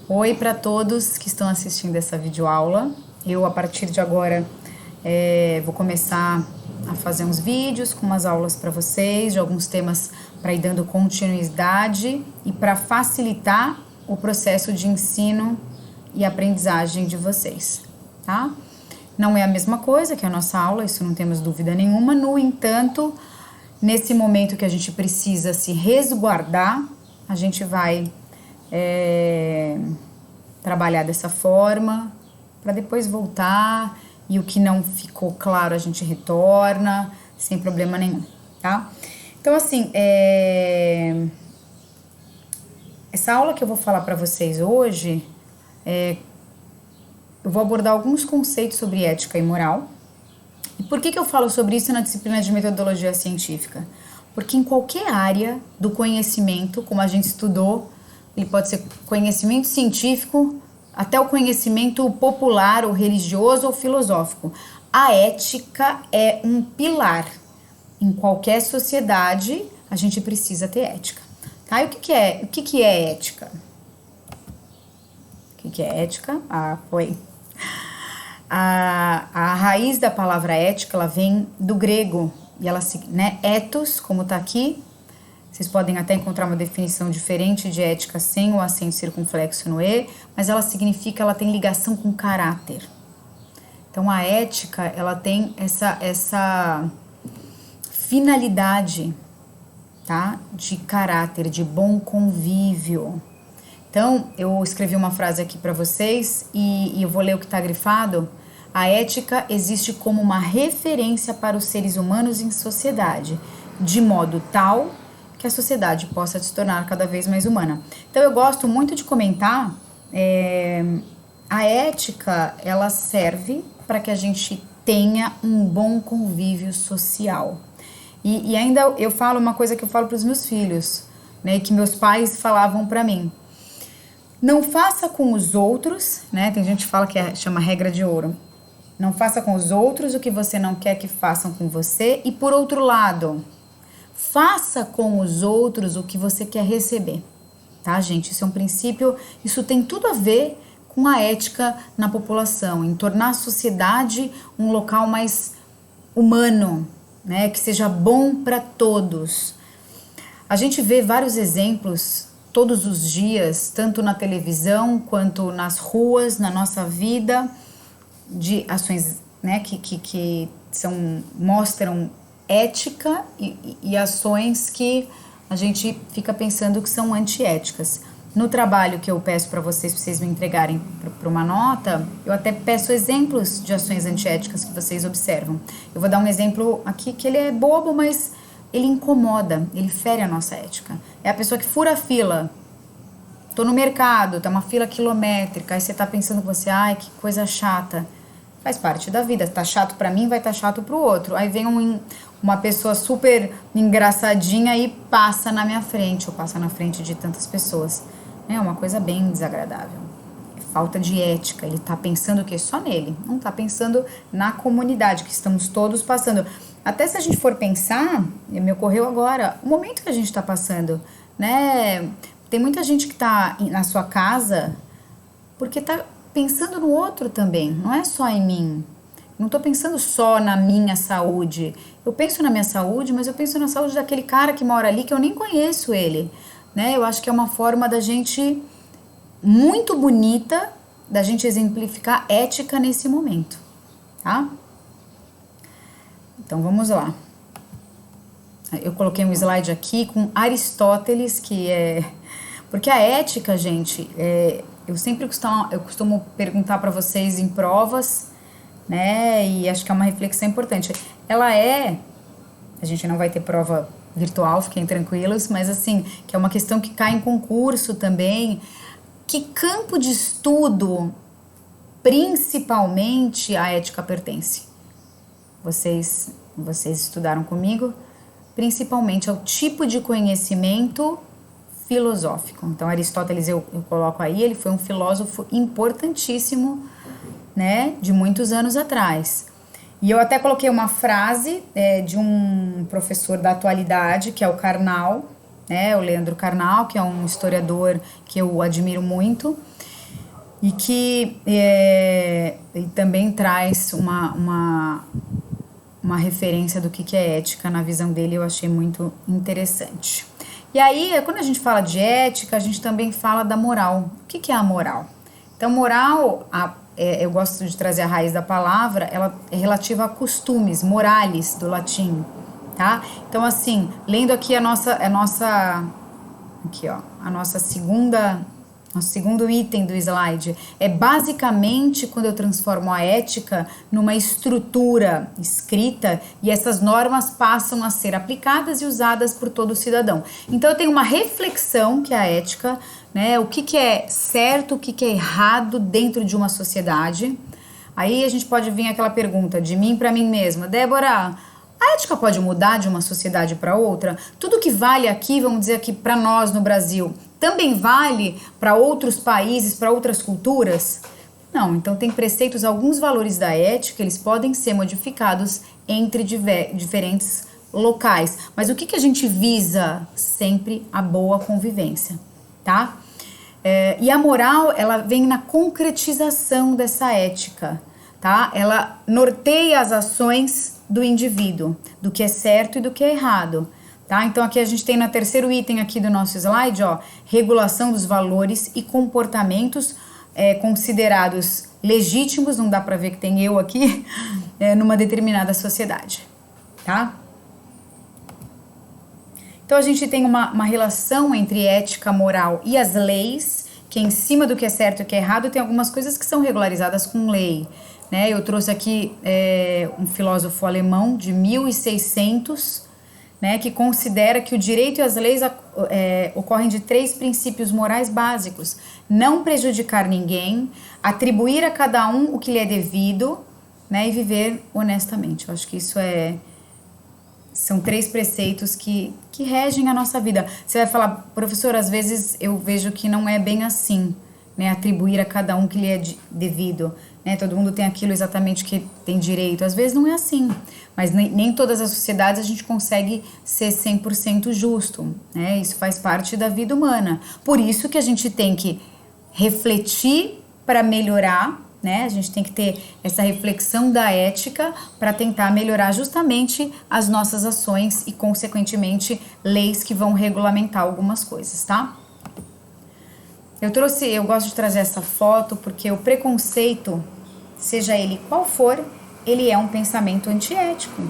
Oi para todos que estão assistindo essa videoaula. Eu, a partir de agora, vou começar a fazer uns vídeos com umas aulas para vocês, de alguns temas para ir dando continuidade e para facilitar o processo de ensino e aprendizagem de vocês, tá? Não é a mesma coisa que a nossa aula, isso não temos dúvida nenhuma. No entanto, nesse momento que a gente precisa se resguardar, a gente vai trabalhar dessa forma, para depois voltar e o que não ficou claro a gente retorna, sem problema nenhum, tá? Então, assim, essa aula que eu vou falar para vocês hoje, eu vou abordar alguns conceitos sobre ética e moral. E por que eu falo sobre isso na disciplina de metodologia científica? Porque em qualquer área do conhecimento, como a gente estudou, ele pode ser conhecimento científico, até o conhecimento popular, ou religioso, ou filosófico. A ética é um pilar. Em qualquer sociedade, a gente precisa ter ética. Tá? E o que é ética? O que é ética? Foi. A raiz da palavra ética, ela vem do grego, e ela, né, ethos, como tá aqui. Vocês podem até encontrar uma definição diferente de ética sem o acento circunflexo no E, mas ela significa, ela tem ligação com caráter. Então a ética, ela tem essa finalidade, tá? De caráter, de bom convívio. Então, eu escrevi uma frase aqui para vocês e eu vou ler o que está grifado. A ética existe como uma referência para os seres humanos em sociedade, de modo tal que a sociedade possa se tornar cada vez mais humana. Então, eu gosto muito de comentar, a ética, ela serve para que a gente tenha um bom convívio social. E ainda eu falo uma coisa que eu falo para os meus filhos, né, que meus pais falavam para mim. Não faça com os outros, né? Tem gente que fala que chama regra de ouro. Não faça com os outros o que você não quer que façam com você. E por outro lado, faça com os outros o que você quer receber. Tá, gente? Isso é um princípio, isso tem tudo a ver com a ética na população, em tornar a sociedade um local mais humano, né? Que seja bom para todos. A gente vê vários exemplos todos os dias, tanto na televisão quanto nas ruas, na nossa vida, de ações, né, que mostram ética e ações que a gente fica pensando que são antiéticas. No trabalho que eu peço para vocês me entregarem para uma nota, eu até peço exemplos de ações antiéticas que vocês observam. Eu vou dar um exemplo aqui que ele é bobo, mas ele incomoda, ele fere a nossa ética. É a pessoa que fura a fila. Tô no mercado, tá uma fila quilométrica, aí você tá pensando com você, ai, que coisa chata. Faz parte da vida, tá chato pra mim, vai tá chato pro outro. Aí vem uma pessoa super engraçadinha e passa na minha frente, ou passa na frente de tantas pessoas. É uma coisa bem desagradável. Falta de ética, ele tá pensando o quê? Só nele, não tá pensando na comunidade que estamos todos passando. Até se a gente for pensar, me ocorreu agora, o momento que a gente tá passando, né? Tem muita gente que tá na sua casa porque tá pensando no outro também, não é só em mim. Não tô pensando só na minha saúde. Eu penso na minha saúde, mas eu penso na saúde daquele cara que mora ali que eu nem conheço ele, né? Eu acho que é uma forma da gente muito bonita da gente exemplificar ética nesse momento, tá? Então vamos lá. Eu coloquei um slide aqui com Aristóteles, que é... Porque a ética, gente, eu costumo perguntar para vocês em provas, né? E acho que é uma reflexão importante. A gente não vai ter prova virtual, fiquem tranquilos, mas assim, que é uma questão que cai em concurso também. Que campo de estudo, principalmente, a ética pertence? Vocês estudaram comigo? Principalmente ao tipo de conhecimento filosófico. Então, Aristóteles eu coloco aí, ele foi um filósofo importantíssimo, né, de muitos anos atrás. E eu até coloquei uma frase de um professor da atualidade, que é o Karnal, né, o Leandro Carnal, que é um historiador que eu admiro muito. e que ele também traz uma referência do que é ética na visão dele, eu achei muito interessante. E aí, quando a gente fala de ética, a gente também fala da moral. O que é a moral? Então, moral, eu gosto de trazer a raiz da palavra, ela é relativa a costumes, morales, do latim, tá? Então, assim, lendo aqui nosso segundo item do slide, é basicamente quando eu transformo a ética numa estrutura escrita e essas normas passam a ser aplicadas e usadas por todo cidadão. Então eu tenho uma reflexão, que é a ética, né? O que é certo, o que é errado dentro de uma sociedade. Aí a gente pode vir aquela pergunta de mim para mim mesma, Débora, a ética pode mudar de uma sociedade para outra? Tudo que vale aqui, vamos dizer aqui para nós no Brasil, também vale para outros países, para outras culturas? Não, então tem preceitos, alguns valores da ética, eles podem ser modificados entre diferentes locais. Mas o que a gente visa? Sempre a boa convivência, tá? E a moral, ela vem na concretização dessa ética, tá? Ela norteia as ações do indivíduo, do que é certo e do que é errado, tá? Então aqui a gente tem no terceiro item aqui do nosso slide, ó, regulação dos valores e comportamentos considerados legítimos, não dá para ver que tem eu aqui, numa determinada sociedade, tá? Então a gente tem uma relação entre ética, moral e as leis, que em cima do que é certo e o que é errado tem algumas coisas que são regularizadas com lei, né? Eu trouxe aqui um filósofo alemão de 1600, né, que considera que o direito e as leis ocorrem de 3 princípios morais básicos: não prejudicar ninguém, atribuir a cada um o que lhe é devido, né, e viver honestamente. Eu acho que isso são 3 preceitos que regem a nossa vida. Você vai falar, professor, às vezes eu vejo que não é bem assim, né, atribuir a cada um que lhe é devido, né, todo mundo tem aquilo exatamente que tem direito. Às vezes não é assim, mas nem todas as sociedades a gente consegue ser 100% justo, né, isso faz parte da vida humana. Por isso que a gente tem que refletir para melhorar, né, a gente tem que ter essa reflexão da ética para tentar melhorar justamente as nossas ações e, consequentemente, leis que vão regulamentar algumas coisas, tá? Eu gosto de trazer essa foto porque o preconceito, seja ele qual for, ele é um pensamento antiético,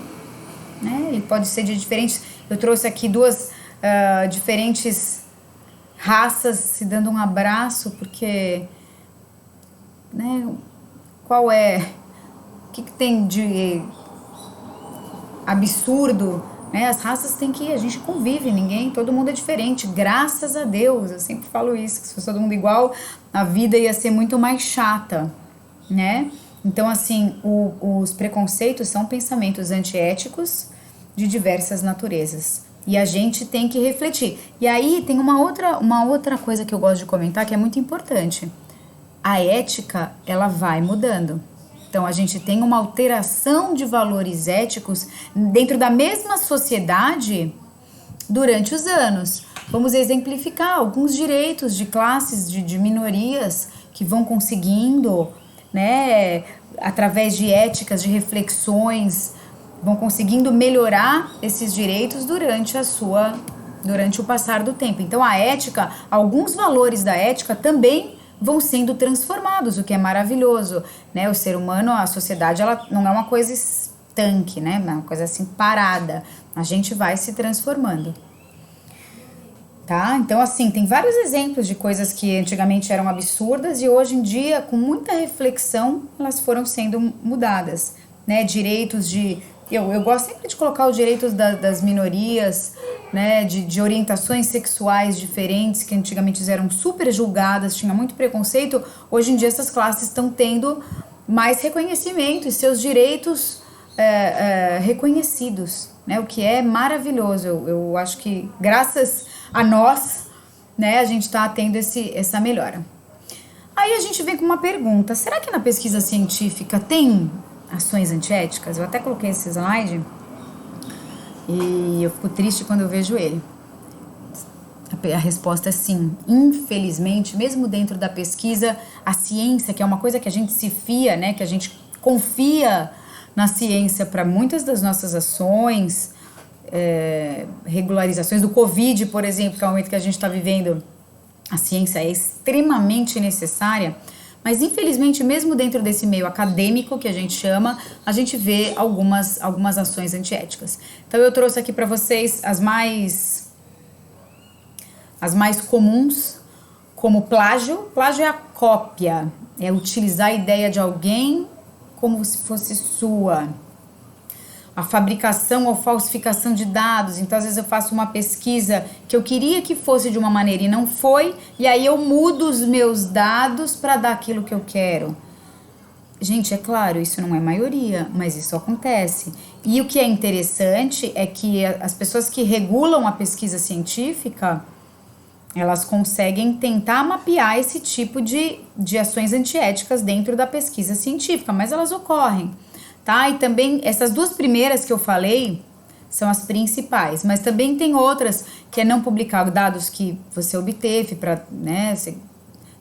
né? Ele pode ser de diferentes... Eu trouxe aqui 2 diferentes raças se dando um abraço, porque, né, qual é... O que tem de absurdo, né? As raças têm que ir, a gente convive, todo mundo é diferente, graças a Deus, eu sempre falo isso, que se fosse todo mundo igual, a vida ia ser muito mais chata, né? Então, assim, os preconceitos são pensamentos antiéticos de diversas naturezas, e a gente tem que refletir. E aí tem uma outra coisa que eu gosto de comentar, que é muito importante. A ética, ela vai mudando. Então, a gente tem uma alteração de valores éticos dentro da mesma sociedade durante os anos. Vamos exemplificar alguns direitos de classes, de minorias que vão conseguindo, né, através de éticas, de reflexões, vão conseguindo melhorar esses direitos durante o passar do tempo. Então, a ética, alguns valores da ética também vão sendo transformados, o que é maravilhoso, né? O ser humano, a sociedade, ela não é uma coisa estanque, né? Não é uma coisa assim parada. A gente vai se transformando, tá? Então, assim, tem vários exemplos de coisas que antigamente eram absurdas e hoje em dia, com muita reflexão, elas foram sendo mudadas, né? Direitos de... Eu gosto sempre de colocar os direitos das minorias, né, de orientações sexuais diferentes, que antigamente eram super julgadas, tinha muito preconceito. Hoje em dia essas classes estão tendo mais reconhecimento e seus direitos reconhecidos, né, o que é maravilhoso. Eu acho que graças a nós, né, a gente está tendo essa melhora. Aí a gente vem com uma pergunta: será que na pesquisa científica tem ações antiéticas? Eu até coloquei esse slide e eu fico triste quando eu vejo ele. A resposta é sim. Infelizmente, mesmo dentro da pesquisa, a ciência, que é uma coisa que a gente se fia, né, que a gente confia na ciência para muitas das nossas ações, regularizações do Covid, por exemplo, que é o momento que a gente está vivendo, a ciência é extremamente necessária, mas infelizmente mesmo dentro desse meio acadêmico que a gente chama, a gente vê algumas ações antiéticas. Então eu trouxe aqui para vocês as mais comuns, como plágio. Plágio é a cópia, é utilizar a ideia de alguém como se fosse sua. A fabricação ou falsificação de dados. Então, às vezes eu faço uma pesquisa que eu queria que fosse de uma maneira e não foi, e aí eu mudo os meus dados para dar aquilo que eu quero. Gente, é claro, isso não é maioria, mas isso acontece. E o que é interessante é que as pessoas que regulam a pesquisa científica, elas conseguem tentar mapear esse tipo de ações antiéticas dentro da pesquisa científica, mas elas ocorrem. Tá? E também essas duas primeiras que eu falei são as principais, mas também tem outras que é não publicar dados que você obteve para, né, se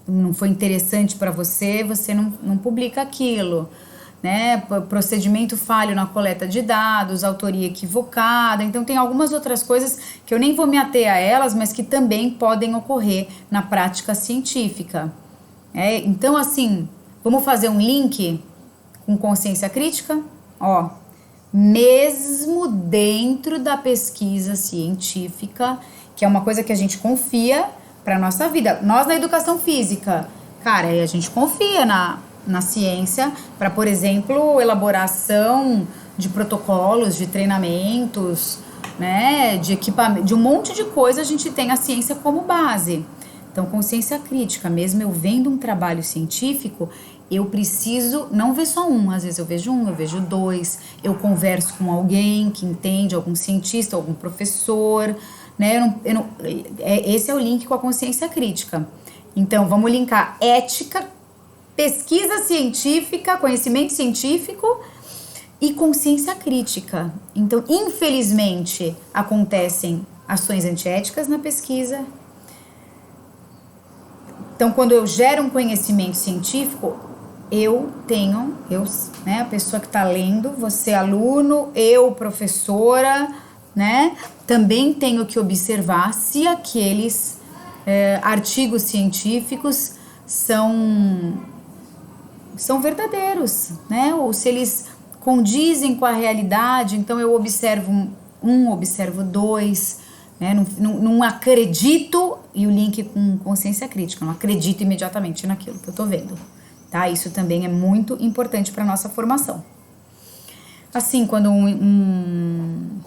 não foi interessante para você, você não publica aquilo, né? Procedimento falho na coleta de dados, autoria equivocada. Então tem algumas outras coisas que eu nem vou me ater a elas, mas que também podem ocorrer na prática científica. Então assim, vamos fazer um link com consciência crítica, ó, mesmo dentro da pesquisa científica, que é uma coisa que a gente confia para nossa vida. Nós na educação física, cara, a gente confia na ciência para, por exemplo, elaboração de protocolos, de treinamentos, né, de equipamento, de um monte de coisa a gente tem a ciência como base. Então, consciência crítica, mesmo eu vendo um trabalho científico, eu preciso não ver só um, às vezes eu vejo um, eu vejo dois, eu converso com alguém que entende, algum cientista, algum professor, né? Esse é o link com a consciência crítica. Então, vamos linkar ética, pesquisa científica, conhecimento científico e consciência crítica. Então, infelizmente, acontecem ações antiéticas na pesquisa. Então, quando eu gero um conhecimento científico, né, a pessoa que está lendo, você aluno, eu professora, né, também tenho que observar se aqueles artigos científicos são verdadeiros, né, ou se eles condizem com a realidade. Então eu observo observo dois, né, não acredito, e o link com consciência crítica, não acredito imediatamente naquilo que eu tô vendo. Tá? Isso também é muito importante para nossa formação. Assim, quando um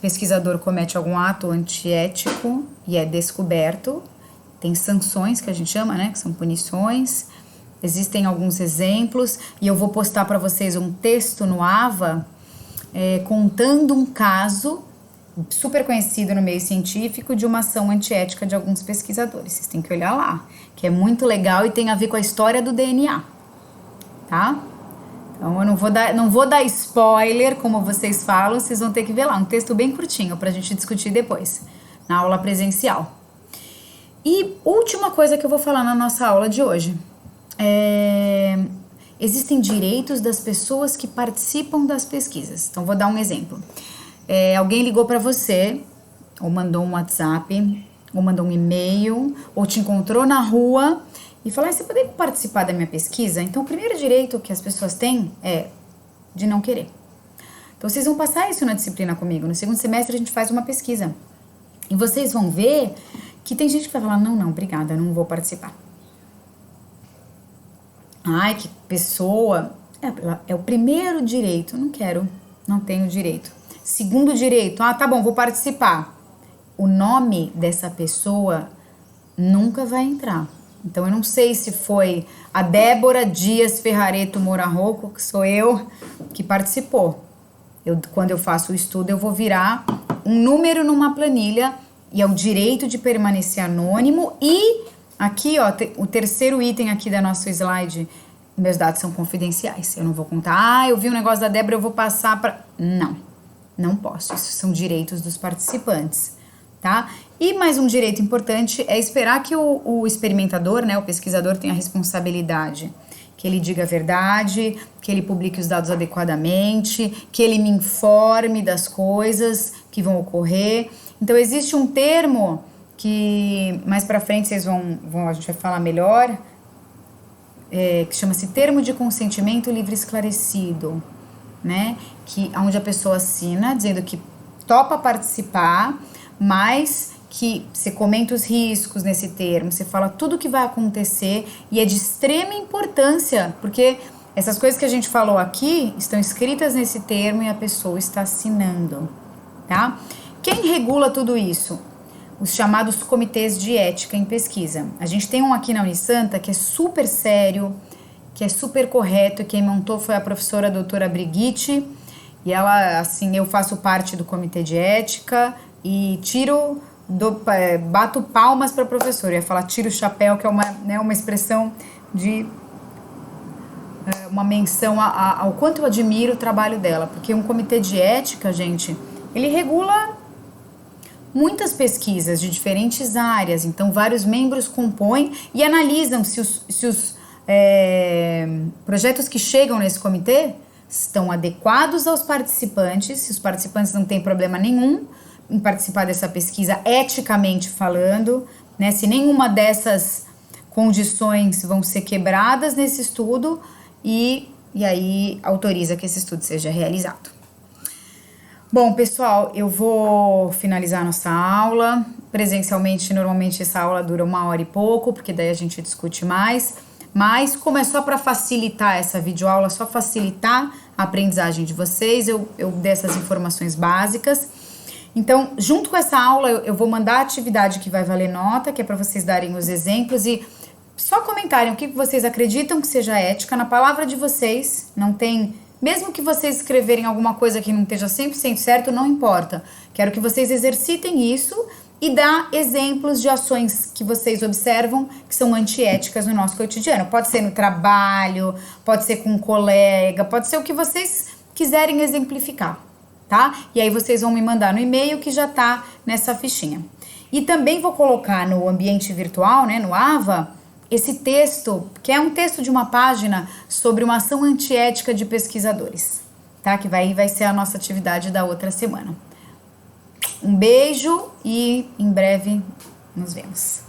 pesquisador comete algum ato antiético e é descoberto, tem sanções que a gente chama, né, que são punições. Existem alguns exemplos e eu vou postar para vocês um texto no AVA contando um caso super conhecido no meio científico de uma ação antiética de alguns pesquisadores. Vocês têm que olhar lá, que é muito legal e tem a ver com a história do DNA, tá? Então eu não vou dar spoiler, como vocês falam, vocês vão ter que ver lá, um texto bem curtinho pra gente discutir depois, na aula presencial. E última coisa que eu vou falar na nossa aula de hoje, existem direitos das pessoas que participam das pesquisas. Então vou dar um exemplo. Alguém ligou para você, ou mandou um WhatsApp, ou mandou um e-mail, ou te encontrou na rua e falou: você poderia participar da minha pesquisa? Então o primeiro direito que as pessoas têm é de não querer. Então vocês vão passar isso na disciplina comigo. No segundo semestre a gente faz uma pesquisa. E vocês vão ver que tem gente que vai falar: não, obrigada, não vou participar. Ai, que pessoa... É o primeiro direito, não quero, não tenho direito. Segundo direito, tá bom, vou participar. O nome dessa pessoa nunca vai entrar. Então eu não sei se foi a Débora Dias Ferrareto Morarroco, que sou eu, que participou. Quando eu faço o estudo, eu vou virar um número numa planilha e é o direito de permanecer anônimo. E aqui, ó, o terceiro item aqui da nosso slide, meus dados são confidenciais. Eu não vou contar, eu vi um negócio da Débora, eu vou passar para... Não posso. Isso são direitos dos participantes, tá? E mais um direito importante é esperar que o experimentador, né, o pesquisador tenha responsabilidade, que ele diga a verdade, que ele publique os dados adequadamente, que ele me informe das coisas que vão ocorrer. Então existe um termo que mais pra frente vocês a gente vai falar melhor, que chama-se termo de consentimento livre esclarecido, né? Que onde a pessoa assina dizendo que topa participar, mas que você comenta os riscos nesse termo, você fala tudo o que vai acontecer e é de extrema importância, porque essas coisas que a gente falou aqui estão escritas nesse termo e a pessoa está assinando, tá? Quem regula tudo isso? Os chamados comitês de ética em pesquisa. A gente tem um aqui na Unisanta que é super sério, que é super correto, quem montou foi a professora doutora Brigitte, e ela, assim, eu faço parte do comitê de ética e bato palmas para a professora. Eu ia falar tiro o chapéu, que é uma expressão de uma menção ao quanto eu admiro o trabalho dela, porque um comitê de ética, gente, ele regula muitas pesquisas de diferentes áreas, então vários membros compõem e analisam se os projetos que chegam nesse comitê estão adequados aos participantes, se os participantes não têm problema nenhum em participar dessa pesquisa eticamente falando, né, se nenhuma dessas condições vão ser quebradas nesse estudo e aí autoriza que esse estudo seja realizado. Bom, pessoal, eu vou finalizar nossa aula. Presencialmente, normalmente essa aula dura 1h e pouco, porque daí a gente discute mais. Mas, como é só para facilitar essa videoaula, só facilitar a aprendizagem de vocês, eu dei essas informações básicas. Então, junto com essa aula, eu vou mandar a atividade que vai valer nota, que é para vocês darem os exemplos e só comentarem o que vocês acreditam que seja ética. Na palavra de vocês, não tem... Mesmo que vocês escreverem alguma coisa que não esteja 100% certo, não importa. Quero que vocês exercitem isso e dá exemplos de ações que vocês observam que são antiéticas no nosso cotidiano. Pode ser no trabalho, pode ser com um colega, pode ser o que vocês quiserem exemplificar, tá? E aí vocês vão me mandar no e-mail que já tá nessa fichinha. E também vou colocar no ambiente virtual, né, no AVA, esse texto, que é um texto de uma página sobre uma ação antiética de pesquisadores, tá? Que vai ser a nossa atividade da outra semana. Um beijo e em breve nos vemos.